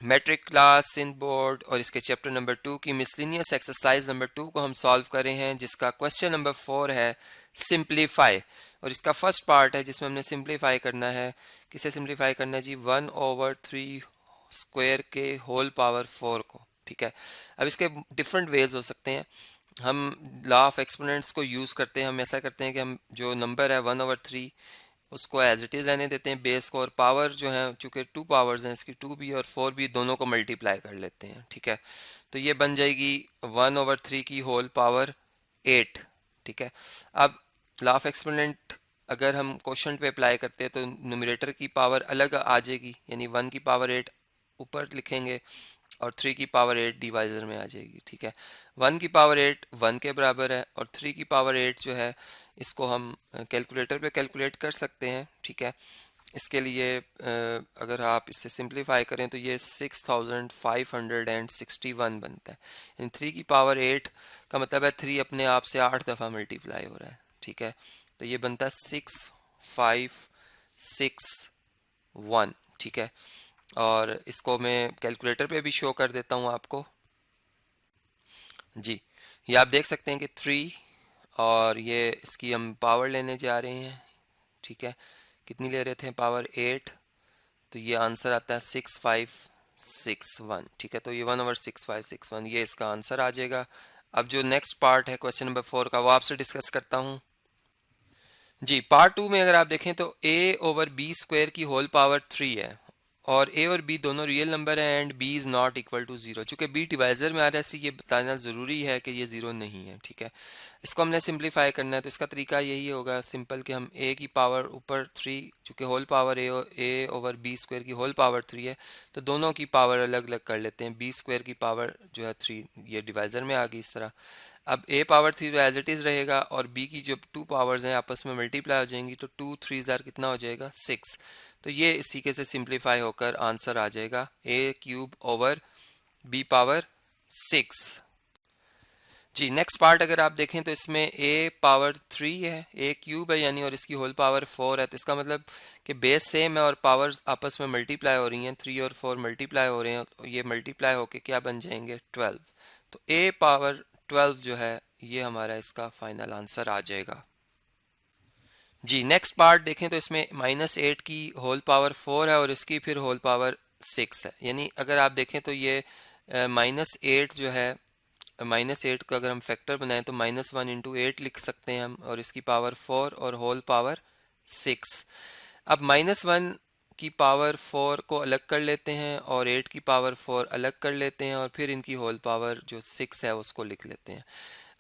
Metric class in board और इसके chapter number 2 की मिसलिनियस एक्सरसाइज नंबर 2 को हम सॉल्व कर रहे हैं, जिसका क्वेश्चन नंबर 4 है सिंप्लीफाई। और इसका फर्स्ट पार्ट है जिसमें हमने सिंप्लीफाई करना है। किसे सिंप्लीफाई करना है जी? 1/3 स्क्वायर के होल पावर 4 को। ठीक है, अब इसके डिफरेंट वेज हो सकते हैं। हम लॉ ऑफ एक्सपोनेंट्स को यूज़ करते हैं। हम ऐसा करते हैं कि हम जो नंबर है 1/3 उसको एज इट इज़ रहने देते हैं बेस को, और पावर जो है चूंकि 2 पावर्स हैं इसकी, 2 भी और 4 भी, दोनों को मल्टीप्लाई कर लेते हैं। ठीक है, तो ये बन जाएगी 1/3 की होल पावर 8। ठीक है, अब लॉ ऑफ एक्सपोनेंट अगर हम क्वेश्चन पे अप्लाई करते हैं तो न्यूमरेटर की पावर अलग आ जाएगी, यानी 1 की पावर 8 ऊपर लिखेंगे और 3 की पावर 8 डिवाइजर में आ जाएगी। ठीक है, 1 की पावर 8 1 के बराबर है, और 3 की पावर 8 जो है इसको हम कैलकुलेटर पे कैलकुलेट कर सकते हैं। ठीक है, इसके लिए अगर आप इसे सिंप्लीफाई करें तो ये 6561 बनता है। यानी 3 की पावर 8 का मतलब है 3 अपने आप से 8 दफ़ा मल्टीप्लाई हो रहा है। ठीक है, तो ये बनता है 6561। ठीक है, और इसको मैं कैलकुलेटर पे भी शो कर देता हूँ आपको। जी, ये आप देख सकते हैं कि 3, और ये इसकी हम पावर लेने जा रहे हैं। ठीक है, कितनी ले रहे थे? पावर 8, तो ये आंसर आता है 6561। ठीक है, तो ये 1/6561 ये इसका आंसर आ जाएगा। अब जो नेक्स्ट पार्ट है क्वेश्चन नंबर 4 का, वो आपसे डिस्कस करता हूँ। जी, पार्ट 2 में अगर आप देखें तो a/b² की होल पावर 3 है, और a और b दोनों रियल नंबर है, and b is not equal to 0। चूंकि b डिवाइजर में आ रहा है, इससे ये बताना ज़रूरी है कि ये 0 नहीं है। ठीक है, इसको हमने सिंप्लीफाई करना है, तो इसका तरीका यही होगा सिंपल, कि हम a की पावर ऊपर 3, चूंकि होल पावर a/b² की होल पावर 3 है, तो दोनों की पावर अलग अलग कर लेते हैं। b² की पावर जो है 3, ये डिवाइजर में आ गई इस तरह। अब a पावर 3 तो एज इट इज़ रहेगा, और b की जब 2 पावर्स हैं आपस में मल्टीप्लाई हो जाएंगी, तो 2 3 कितना हो जाएगा? 6। तो ये इसी के से सिंप्लीफाई होकर आंसर आ जाएगा a³/b⁻6। जी, नेक्स्ट पार्ट अगर आप देखें तो इसमें a पावर 3 है, a³ है यानी, और इसकी होल पावर 4 है। तो इसका मतलब कि बेस सेम है और पावर्स आपस में मल्टीप्लाई हो रही हैं। 3 और 4 मल्टीप्लाई हो रहे हैं, तो ये मल्टीप्लाई होके क्या बन जाएंगे? 12। तो a पावर 12 जो है ये हमारा इसका फाइनल आंसर आ जाएगा। जी, नेक्स्ट पार्ट देखें तो इसमें -8 की होल पावर 4 है, और इसकी फिर होल पावर 6 है। यानी अगर आप देखें तो ये -8 जो है, -8 का अगर हम फैक्टर बनाएं तो -1 × 8 लिख सकते हैं हम, और इसकी पावर 4 और होल पावर 6। अब -1 की पावर 4 को अलग कर लेते हैं, और 8 की पावर 4 अलग कर लेते हैं, और फिर इनकी होल पावर जो 6 है उसको लिख लेते हैं।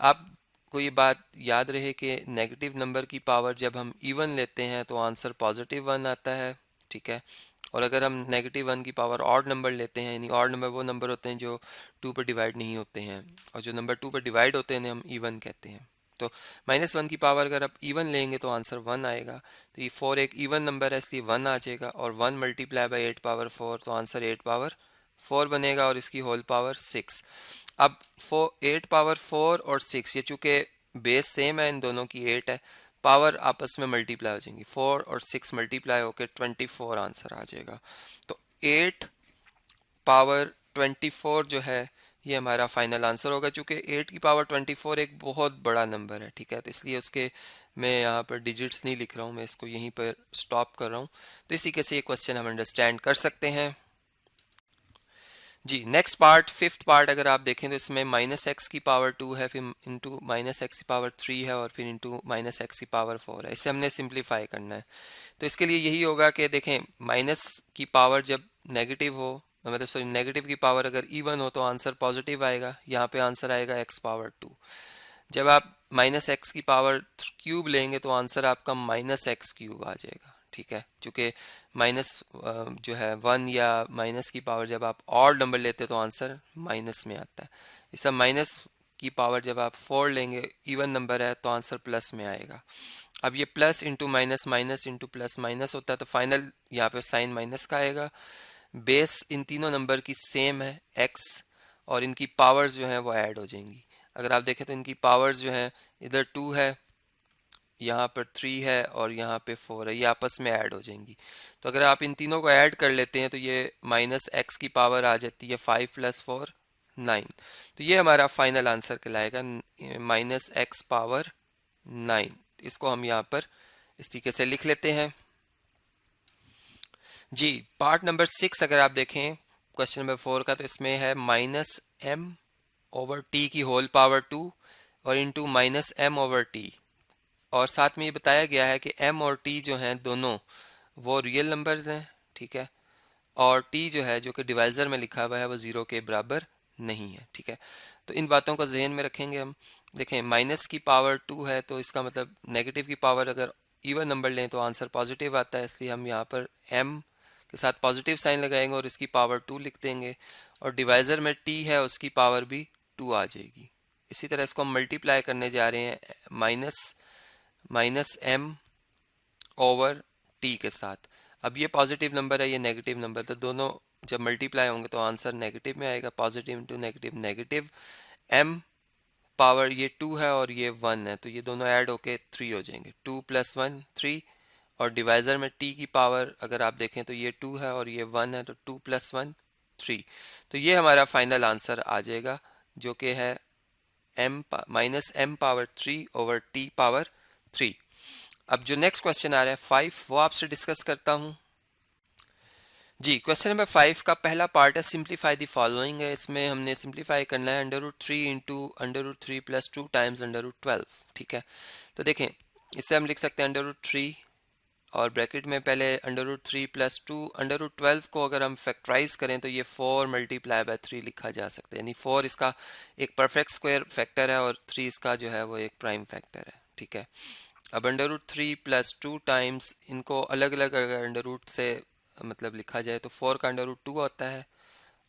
आपको ये बात याद रहे कि नेगेटिव नंबर की पावर जब हम इवन लेते हैं तो आंसर +1 आता है। ठीक है, और अगर हम -1 की पावर ऑड नंबर लेते हैं, यानी ऑड नंबर वो नंबर होते हैं जो 2 पर डिवाइड नहीं होते हैं, और जो नंबर 2 पर डिवाइड होते हैं उन्हें हम इवन कहते हैं। तो -1 की पावर अगर आप इवन लेंगे तो आंसर 1 आएगा। तो ये 4 एक इवन नंबर है, इसलिए 1 आ जाएगा, और 1 × 8 पावर 4, तो आंसर 8 पावर 4 बनेगा, और इसकी होल पावर 6। अब 8 पावर 4 और 6, ये चूंकि बेस सेम है, इन दोनों की 8 है, पावर आपस में मल्टीप्लाई हो जाएंगी। 4 और 6 मल्टीप्लाई होकर 24 आंसर आ जाएगा। तो 8 पावर 24 जो है ये हमारा फाइनल आंसर होगा। चूंकि 8 की पावर 24 एक बहुत बड़ा नंबर है। ठीक है, तो इसलिए उसके मैं यहाँ पर डिजिट्स नहीं लिख रहा हूँ, मैं इसको यहीं पर स्टॉप कर रहा हूँ। तो इसी के से ये क्वेश्चन हम अंडरस्टैंड कर सकते हैं। जी, नेक्स्ट पार्ट, फिफ्थ पार्ट अगर आप देखें तो इसमें -x की पावर 2 है, फिर इंटू -x की पावर 3 है, और फिर इंटू -x की पावर 4 है। इसे हमने सिंप्लीफाई करना है। तो इसके लिए यही होगा कि देखें, माइनस की पावर जब नेगेटिव हो, मतलब सॉरी नेगेटिव की पावर अगर इवन हो तो आंसर पॉजिटिव आएगा। यहाँ पे आंसर आएगा x⁻2। जब आप -x की पावर क्यूब लेंगे तो आंसर आपका -x³ आ जाएगा। ठीक है, चूंकि माइनस जो है 1 या माइनस की पावर जब आप और नंबर लेते हैं तो आंसर माइनस में आता है। इस माइनस की पावर जब आप 4 लेंगे, इवन नंबर है, तो आंसर प्लस में आएगा। अब ये plus into minus, minus into plus minus होता है, तो फाइनल यहाँ पे साइन माइनस का आएगा। बेस इन तीनों नंबर की सेम है x, और इनकी पावर्स जो हैं वो ऐड हो जाएंगी। अगर आप देखें तो इनकी पावर्स जो हैं, इधर 2 है, यहाँ पर 3 है और यहाँ पे 4 है, ये आपस में ऐड हो जाएंगी। तो अगर आप इन तीनों को ऐड कर लेते हैं तो ये माइनस एक्स की पावर आ जाती है 5 + 4 9। तो ये हमारा फाइनल आंसर कहलाएगा माइनस एक्स पावर 9। इसको हम यहाँ पर इस तरीके से लिख लेते हैं। जी, पार्ट नंबर 6 अगर आप देखें क्वेश्चन नंबर 4 का, तो इसमें है -m/t की होल पावर 2 और इंटू -m/t, और साथ में ये बताया गया है कि m और t जो हैं दोनों वो रियल नंबर्स हैं, ठीक है, और t जो है जो कि डिवाइजर में लिखा हुआ है वो 0 के बराबर नहीं है, ठीक है। तो इन बातों को जहन में रखेंगे हम। देखें, माइनस की पावर 2 है तो इसका मतलब नेगेटिव की पावर अगर इवन नंबर लें तो आंसर पॉजिटिव आता है, इसलिए हम यहाँ पर m के साथ पॉजिटिव साइन लगाएंगे और इसकी पावर 2 लिख देंगे, और डिवाइजर में t है उसकी पावर भी 2 आ जाएगी। इसी तरह इसको हम मल्टीप्लाई करने जा रहे हैं माइनस m/t के साथ। अब ये पॉजिटिव नंबर है, ये नेगेटिव नंबर, तो दोनों जब मल्टीप्लाई होंगे तो आंसर नेगेटिव में आएगा। Positive into negative negative, m power ये 2 है और ये 1 है, तो ये दोनों ऐड होके 3 हो जाएंगे। 2 + 1 3, और डिवाइजर में t की पावर अगर आप देखें तो ये 2 है और ये 1 है, तो 2 + 1 3। तो ये हमारा फाइनल आंसर आ जाएगा जो कि है -m/3/t⁻3। अब जो नेक्स्ट क्वेश्चन आ रहा है 5, वो आपसे डिस्कस करता हूँ। जी, क्वेश्चन नंबर 5 का पहला पार्ट है सिंप्लीफाई द फॉलोइंग है। इसमें हमने सिंप्लीफाई करना है √3 इंटू √3 + 2 टाइम्स √12, ठीक है। तो देखें, इससे हम लिख सकते हैं √3 और ब्रैकेट में पहले √3 + 2 √12 को अगर हम फैक्टराइज करें तो ये 4 × 3 लिखा जा सकता है, यानी 4 इसका एक परफेक्ट स्क्वायर फैक्टर है और 3 इसका जो है वो एक प्राइम फैक्टर है, ठीक है। अब √3 + 2 टाइम्स, इनको अलग अलग अगर अंडर रूट से मतलब लिखा जाए तो 4 का √2 होता है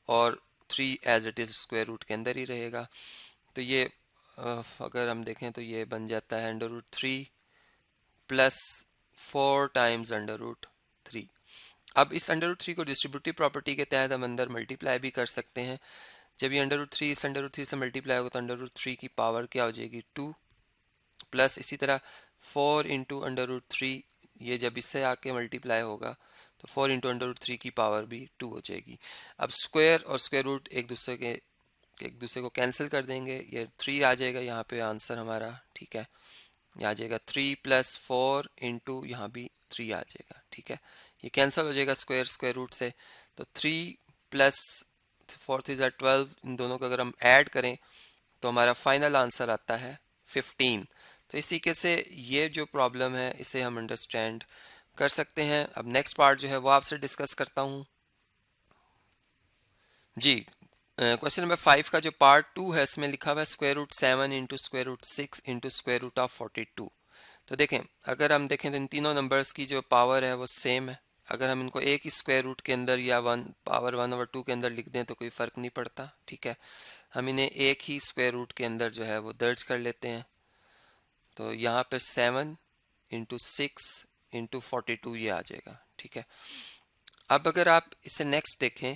और 3 as it is square root के अंदर ही रहेगा। तो ये अगर हम देखें तो ये बन जाता है √3 + 4 टाइम्स √3। अब इस √3 को डिस्ट्रीब्यूटिव प्रॉपर्टी के तहत हम अंदर मल्टीप्लाई भी कर सकते हैं। जब ये √3 इस √3 से मल्टीप्लाई होगा तो √3 की पावर क्या हो जाएगी 2, प्लस इसी तरह 4 इंटू √3, ये जब इससे आके मल्टीप्लाई होगा तो 4 इंटू √3 की पावर भी 2 हो जाएगी। अब स्क्वायर और स्क्वायर रूट एक दूसरे को कैंसिल कर देंगे, ये 3 आ जाएगा यहाँ पे आंसर हमारा, ठीक है। यहाँ आ जाएगा 3 + 4 इंटू यहाँ भी 3 आ जाएगा, ठीक है। ये कैंसिल हो जाएगा स्क्वायर स्क्वायर रूट से, तो 3 + 4 3 = 12, इन दोनों को अगर हम ऐड करें तो हमारा फाइनल आंसर आता है 15। तो इसी के से ये जो प्रॉब्लम है इसे हम अंडरस्टैंड कर सकते हैं। अब नेक्स्ट पार्ट जो है वो आपसे डिस्कस करता हूँ। जी, क्वेश्चन नंबर 5 का जो पार्ट 2 है इसमें लिखा हुआ है √7 इंटू √6 इंटू √42। तो देखें, अगर हम देखें तो इन तीनों नंबर्स की जो पावर है वो सेम है। अगर हम इनको एक ही स्क्वायर रूट के अंदर या पावर 1/2 के अंदर लिख दें तो कोई फ़र्क नहीं पड़ता, ठीक है। हम इन्हें एक ही स्क्वायर रूट के अंदर जो है वो दर्ज कर लेते हैं। तो यहाँ पे 7 इंटू 6 इंटू 42 ये आ जाएगा, ठीक है। अब अगर आप इसे नेक्स्ट देखें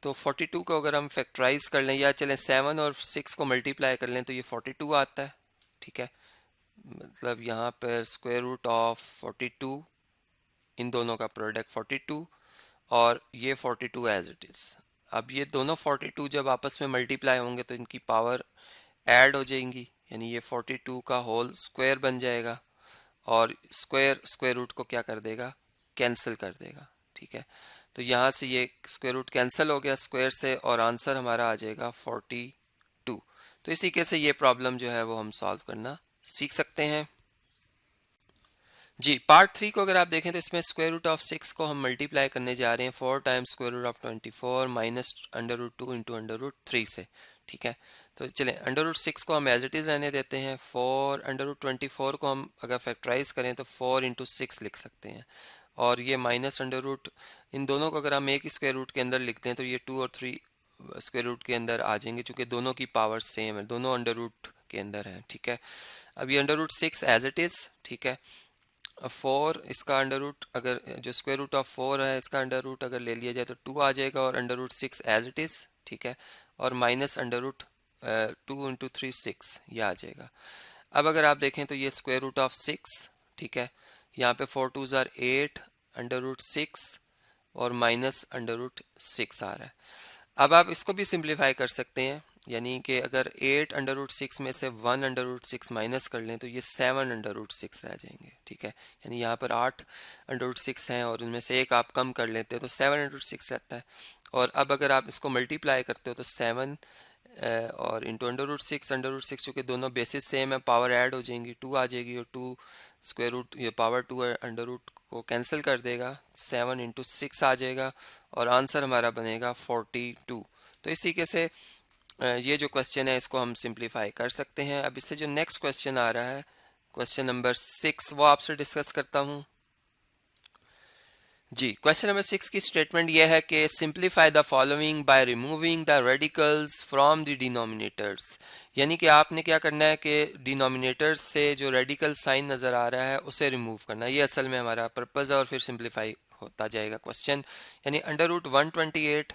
तो 42 को अगर हम फैक्टराइज कर लें या चलें 7 और 6 को मल्टीप्लाई कर लें तो ये 42 आता है, ठीक है। मतलब यहाँ पर स्क्वायर रूट ऑफ 42, इन दोनों का प्रोडक्ट 42 और ये 42 एज इट इज़। अब ये दोनों 42 जब आपस में मल्टीप्लाई होंगे तो इनकी पावर ऐड हो जाएंगी, यानी ये 42 का होल स्क्वायर बन जाएगा और स्क्वायर स्क्वायर रूट को क्या कर देगा, कैंसिल कर देगा, ठीक है। तो यहाँ से ये स्क्वायर रूट कैंसिल हो गया स्क्वायर से और आंसर हमारा आ जाएगा 42। तो इसी के से ये प्रॉब्लम जो है वो हम सॉल्व करना सीख सकते हैं। जी, पार्ट 3 को अगर आप देखें तो इसमें स्क्वायर रूट ऑफ 6 को हम मल्टीप्लाई करने जा रहे हैं 4 times square root of 24 minus √2 into √3 से, ठीक है। तो चलें, √6 को हम एज इट इज़ रहने देते हैं। 4 √24 को हम अगर फैक्टराइज करें तो 4 इंटू 6 लिख सकते हैं, और ये माइनस √, इन दोनों को अगर हम एक ही स्क्वायर रूट के अंदर लिखते हैं तो ये 2 और 3 स्क्वायर रूट के अंदर आ जाएंगे, चूंकि दोनों की पावर सेम है, दोनों अंडर रूट के अंदर है, ठीक है। अब ये √6 एज इट इज़, ठीक है। 4 इसका अंडर रूट, अगर जो स्क्वायर रूट ऑफ 4 है इसका अंडर रूट अगर ले लिया जाए तो 2 आ जाएगा और √6 एज इट इज़, ठीक है। और माइनस √2 इंटू 3 6 ये आ जाएगा। अब अगर आप देखें तो ये स्क्वायर रूट ऑफ 6, ठीक है, यहाँ पे 4 2 ज़ार 8 अंडर रूट 6 और माइनस अंडर रूट 6 आ रहा है। अब आप इसको भी सिंप्लीफाई कर सकते हैं, यानी कि अगर 8 अंडर रूट 6 में से 1 अंडर रूट 6 माइनस कर लें तो ये 7 अंडर रूट 6 रह जाएंगे, ठीक है। यानी यहाँ पर 8 अंडर रूट 6 हैं और उनमें से एक आप कम कर लेते हो तो 7 अंडर रूट 6 रहता है। और अब अगर आप इसको मल्टीप्लाई करते हो तो 7 और इंटू अंडर रूट 6 चूँकि दोनों बेसिस सेम है, पावर ऐड हो जाएंगी, 2 आ जाएगी और 2 स्क्वायर रूट, ये पावर 2 अंडर रूट को कैंसिल कर देगा, 7 इंटू 6 आ जाएगा और आंसर हमारा बनेगा 42। तो इस तरीके से ये जो क्वेश्चन है इसको हम सिंप्लीफाई कर सकते हैं। अब इससे जो नेक्स्ट क्वेश्चन आ रहा है, क्वेश्चन नंबर 6, वो आपसे डिस्कस करता हूँ। जी, क्वेश्चन नंबर 6 की स्टेटमेंट यह है कि simplify the following by removing the radicals from the denominators. यानी कि आपने क्या करना है कि डिनोमिनेटर्स से जो रेडिकल साइन नज़र आ रहा है उसे रिमूव करना है। ये असल में हमारा पर्पज़ है और फिर सिंप्लीफाई होता जाएगा क्वेश्चन। यानी under root 128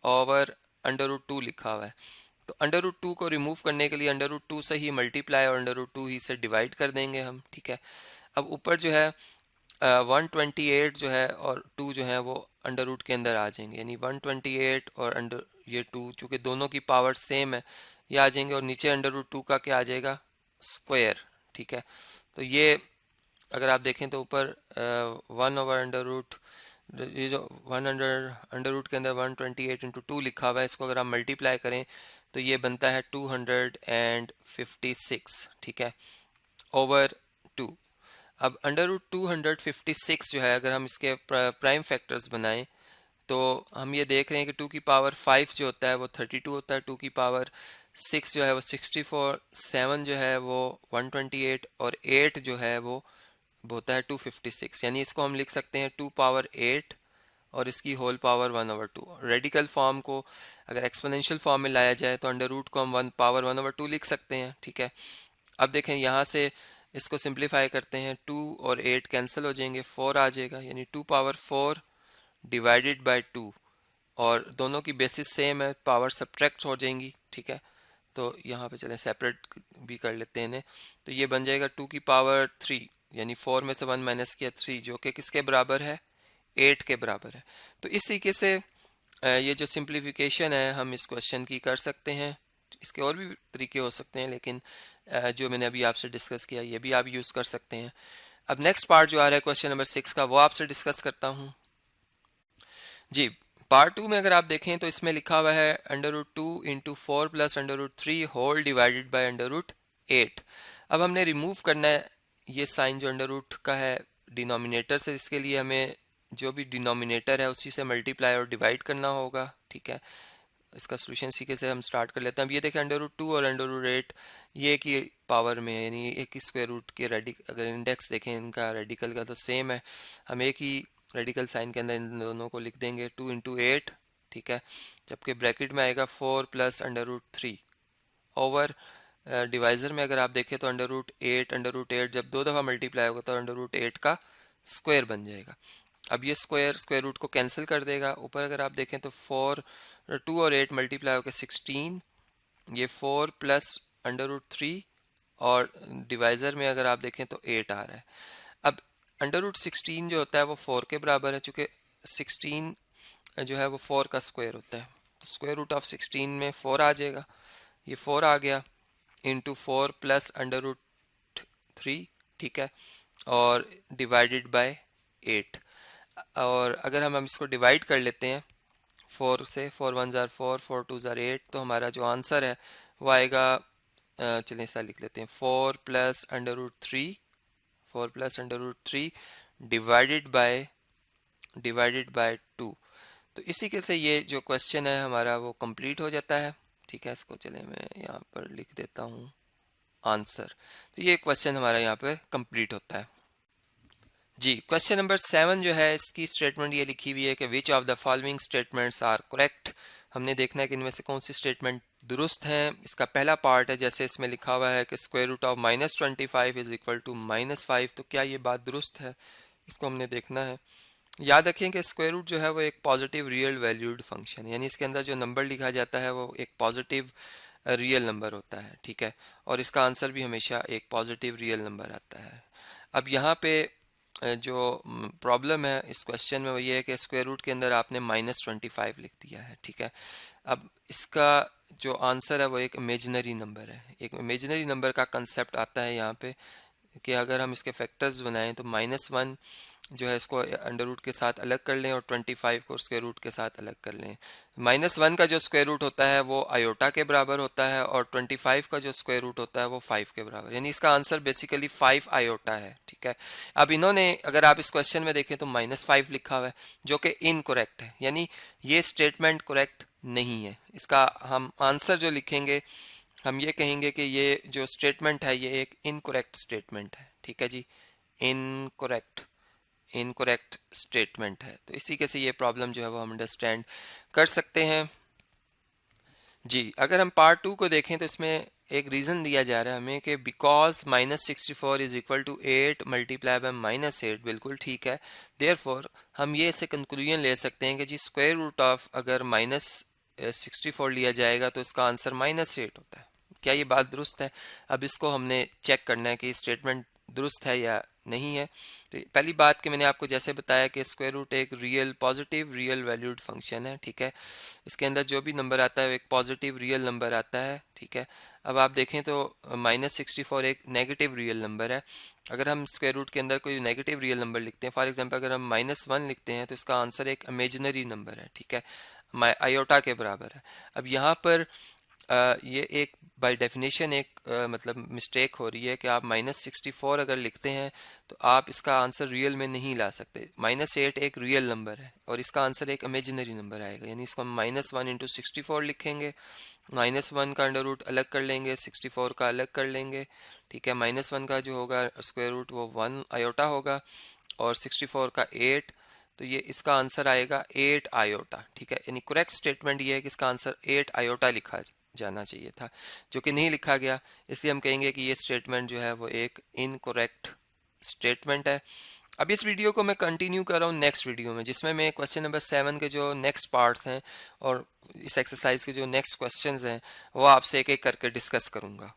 over under root 2 लिखा हुआ है, तो अंडर रूट 2 को रिमूव करने के लिए अंडर रूट 2 से ही मल्टीप्लाई और अंडर रूट 2 ही से डिवाइड कर देंगे हम, ठीक है। अब ऊपर जो है 128 जो है और 2 जो है वो अंडर रूट के अंदर आ जाएंगे, यानी 128 और अंडर ये 2 चूँकि दोनों की पावर सेम है ये आ जाएंगे और नीचे अंडर रूट 2 का क्या आ जाएगा, स्क्वायर, ठीक है। तो ये अगर आप देखें तो ऊपर 1 ओवर अंडर रूट, ये जो 100 अंडर रूट के अंदर 128 इंटू 2 लिखा हुआ है, इसको अगर आप मल्टीप्लाई करें तो ये बनता है 256, ठीक है, ओवर 2। अब अंडर रूट 256 जो है अगर हम इसके प्राइम फैक्टर्स बनाएं तो हम ये देख रहे हैं कि 2 की पावर 5 जो होता है वो 32 होता है, 2 की पावर 6 जो है वो 64, 7 जो है वो 128 और 8 जो है वो होता है 256। यानी इसको हम लिख सकते हैं 2 पावर 8 और इसकी whole power 1 over 2। Radical form को अगर एक्सपोनेंशियल फॉर्म में लाया जाए तो अंडर रूट को हम 1 पावर 1 ओवर 2 लिख सकते हैं, ठीक है। अब देखें यहाँ से इसको सिंप्लीफाई करते हैं, 2 और 8 कैंसिल हो जाएंगे, 4 आ जाएगा, यानी 2 पावर 4 डिवाइडेड बाय 2 और दोनों की बेसिस सेम है, पावर सब्ट्रैक्ट हो जाएंगी, ठीक है। तो यहाँ पे चलें सेपरेट भी कर लेते हैं इन्हें, तो ये बन जाएगा 2 की पावर 3, यानी 4 में से 1 माइनस किया 3 जो कि किसके बराबर है, 8 के बराबर है। तो इस तरीके से ये जो सिंप्लीफिकेशन है हम इस क्वेश्चन की कर सकते हैं। इसके और भी तरीके हो सकते हैं लेकिन जो मैंने अभी आपसे डिस्कस किया ये भी आप यूज़ कर सकते हैं। अब नेक्स्ट पार्ट जो आ रहा है क्वेश्चन नंबर 6 का वो आपसे डिस्कस करता हूँ। जी, पार्ट 2 में अगर आप देखें तो इसमें लिखा हुआ है under root 2 into 4 plus under root 3 whole divided by under root 8। अब हमने रिमूव करना है ये साइन जो अंडर रूट का है डिनोमिनेटर से, इसके लिए हमें जो भी डिनोमिनेटर है उसी से मल्टीप्लाई और डिवाइड करना होगा, ठीक है। इसका सोल्यूशन इसी के से हम स्टार्ट कर लेते हैं। अब ये देखें अंडर रूट 2 और अंडर रूट 8 ये एक ही पावर में है, यानी एक ही स्क्वायर रूट के अगर इंडेक्स देखें इनका रेडिकल का तो सेम है, हम एक ही रेडिकल साइन के अंदर इन दोनों को लिख देंगे 2 इंटू 8, ठीक है। जबकि ब्रैकेट में आएगा 4 plus under root 3 over divisor में अगर आप देखें तो अंडर रूट 8 जब 2 दफ़ा मल्टीप्लाई होगा तो अंडर रूट 8 का स्क्वायर बन जाएगा। अब ये स्क्वायर रूट को कैंसिल कर देगा। ऊपर अगर आप देखें तो 2 और 8 मल्टीप्लाई होकर 16, ये 4 प्लस अंडर रूट 3 और डिवाइज़र में अगर आप देखें तो 8 आ रहा है। अब अंडर रूट 16 जो होता है वो 4 के बराबर है, चूँकि 16 जो है वो 4 का स्क्वायर होता है, तो स्क्वायर रूट ऑफ 16 में 4 आ जाएगा, ये 4 आ गया इंटू 4 प्लस अंडर रूट 3, ठीक है, और डिवाइडेड बाय 8। और अगर हम इसको डिवाइड कर लेते हैं 4 से, 4 1 ज़ार 4, 4 2 ज़ार 8, तो हमारा जो आंसर है वो आएगा, चलिए ऐसा लिख लेते हैं 4 plus under root 3, 4 plus under root 3 divided by 2। तो इसी के से ये जो क्वेश्चन है हमारा वो कंप्लीट हो जाता है, ठीक है। इसको चलिए मैं यहाँ पर लिख देता हूँ आंसर। तो ये क्वेश्चन हमारा यहाँ पर कंप्लीट होता है। जी, क्वेश्चन नंबर 7 जो है इसकी स्टेटमेंट ये लिखी हुई है कि which of the following statements are correct. हमने देखना है कि इनमें से कौन सी स्टेटमेंट दुरुस्त हैं। इसका पहला पार्ट है जैसे इसमें लिखा हुआ है कि square root of -25 is equal to -5, तो क्या ये बात दुरुस्त है, इसको हमने देखना है। याद रखें कि स्क्वायर रूट जो है वो एक पॉजिटिव रियल वैल्यूड फंक्शन है, यानी इसके अंदर जो नंबर लिखा जाता है वो एक पॉजिटिव रियल नंबर होता है, ठीक है, और इसका आंसर भी हमेशा एक पॉजिटिव रियल नंबर आता है। अब यहाँ पे जो प्रॉब्लम है इस क्वेश्चन में वो ये है कि स्क्वायर रूट के अंदर आपने -25 लिख दिया है, ठीक है। अब इसका जो आंसर है वो एक इमेजिनरी नंबर है। एक इमेजिनरी नंबर का कंसेप्ट आता है यहाँ पे कि अगर हम इसके फैक्टर्स बनाएं तो -1 जो है इसको अंडर रूट के साथ अलग कर लें और 25 को स्क्वायर रूट के साथ अलग कर लें। -1 का जो स्क्वायर रूट होता है वो आयोटा के बराबर होता है और 25 का जो स्क्वायर रूट होता है वो 5 के बराबर, यानी इसका आंसर बेसिकली 5 आयोटा है, ठीक है। अब इन्होंने, अगर आप इस क्वेश्चन में देखें तो -5 लिखा हुआ है जो कि इनकरेक्ट है, यानी ये स्टेटमेंट करेक्ट नहीं है। इसका हम आंसर जो लिखेंगे हम ये कहेंगे कि ये जो स्टेटमेंट है ये एक इनकरेक्ट स्टेटमेंट है, ठीक है जी, इनकरेक्ट स्टेटमेंट है। तो इसी के से ये प्रॉब्लम जो है वो हम अंडरस्टैंड कर सकते हैं जी। अगर हम पार्ट 2 को देखें तो इसमें एक रीज़न दिया जा रहा है हमें कि because -64 is equal to 8 multiply by -8, बिल्कुल ठीक है। देयरफॉर हम ये इसे कंक्लूजन ले सकते हैं कि जी स्क्वायर रूट ऑफ अगर -64 लिया जाएगा तो इसका आंसर -8 होता है। क्या ये बात दुरुस्त है? अब इसको हमने चेक करना है कि स्टेटमेंट दुरुस्त है या नहीं है। तो पहली बात कि मैंने आपको जैसे बताया कि स्क्वायर रूट एक real positive real valued function है, ठीक है। इसके अंदर जो भी नंबर आता है वो एक पॉजिटिव रियल नंबर आता है, ठीक है। अब आप देखें तो -64 एक नेगेटिव रियल नंबर है। अगर हम स्क्वायर रूट के अंदर कोई नेगेटिव रियल नंबर लिखते हैं, फॉर एग्जांपल अगर हम -1 लिखते हैं तो इसका आंसर एक इमेजिनरी नंबर है, ठीक है, आयोटा के बराबर है। अब यहाँ पर ये एक बाय डेफिनेशन एक मतलब मिस्टेक हो रही है कि आप -64 अगर लिखते हैं तो आप इसका आंसर रियल में नहीं ला सकते। -8 एक रियल नंबर है और इसका आंसर एक इमेजिनरी नंबर आएगा, यानी इसको हम -1 इंटू 64 लिखेंगे। -1 का अंडर रूट अलग कर लेंगे, 64 का अलग कर लेंगे, ठीक है। -1 का जो होगा स्क्वायर रूट वो 1 आयोटा होगा और 64 का 8, तो ये इसका आंसर आएगा 8 आयोटा, ठीक है। यानी करेक्ट स्टेटमेंट ये है कि इसका आंसर 8 आयोटा लिखा जाना चाहिए था, जो कि नहीं लिखा गया, इसलिए हम कहेंगे कि ये स्टेटमेंट जो है वो एक इनकरेक्ट स्टेटमेंट है। अब इस वीडियो को मैं कंटिन्यू कर रहा हूँ नेक्स्ट वीडियो में, जिसमें मैं क्वेश्चन नंबर 7 के जो नेक्स्ट पार्ट्स हैं और इस एक्सरसाइज के जो नेक्स्ट क्वेश्चंस हैं वो आपसे एक एक करके डिस्कस करूँगा।